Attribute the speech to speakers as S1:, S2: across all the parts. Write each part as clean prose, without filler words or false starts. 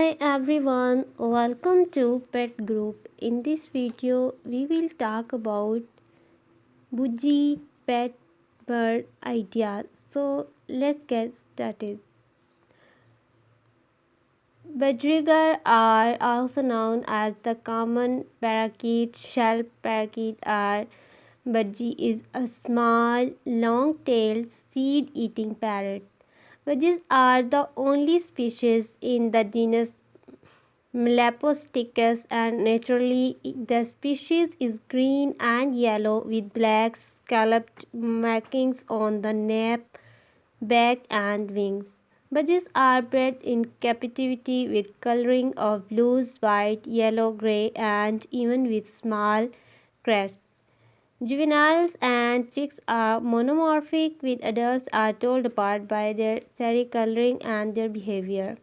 S1: Hi everyone, welcome to Pet Group. In this video, we will talk about Budgie pet bird ideas. So let's get started. Budgerigar are also known as the common parakeet, shell parakeet, or budgie is a small, long-tailed, seed-eating parrot. Budgies are the only species in the genus Melaposticus, and naturally the species is green and yellow with black scalloped markings on the nape, back and wings. Budgies are bred in captivity with coloring of blues, white, yellow, gray and even with small crests. Juveniles and chicks are monomorphic, with adults are told apart by their cherry coloring and their behavior.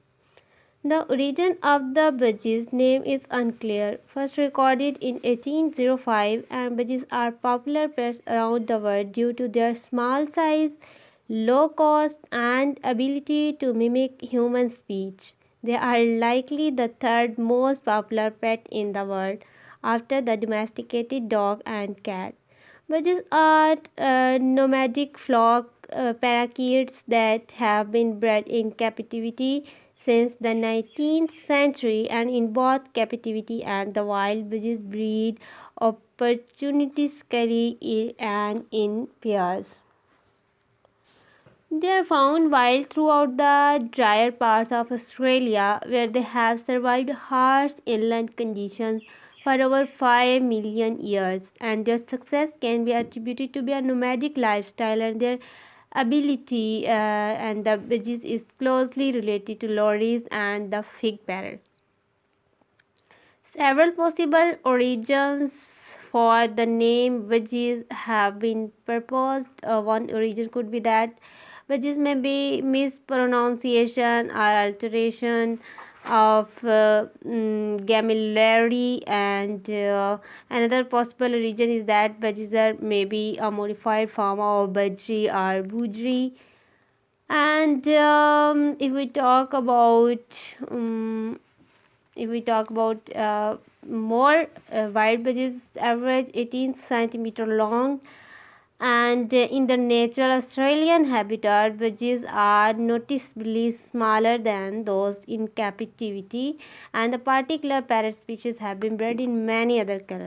S1: The origin of the budgie's name is unclear, first recorded in 1805, and budgies are popular pets around the world due to their small size, low cost, and ability to mimic human speech. They are likely the third most popular pet in the world after the domesticated dog and cat. Budgies are nomadic flock parakeets that have been bred in captivity since the 19th century, and in both captivity and the wild, budgies breed opportunistically and in pairs. They are found wild throughout the drier parts of Australia, where they have survived harsh inland conditions for over 5 million years, and their success can be attributed to their nomadic lifestyle and their ability, and the budgies is closely related to lories and the fig parrots. Several possible origins for the name budgies have been proposed. One origin could be that budgies may be mispronunciation or alteration of gamillary, and another possible origin is that budgies are maybe a modified form of budgie or boujri. And if we talk about more, white budgies average 18 centimeter long, and in the natural Australian habitat, budgies are noticeably smaller than those in captivity, and the particular parrot species have been bred in many other colors.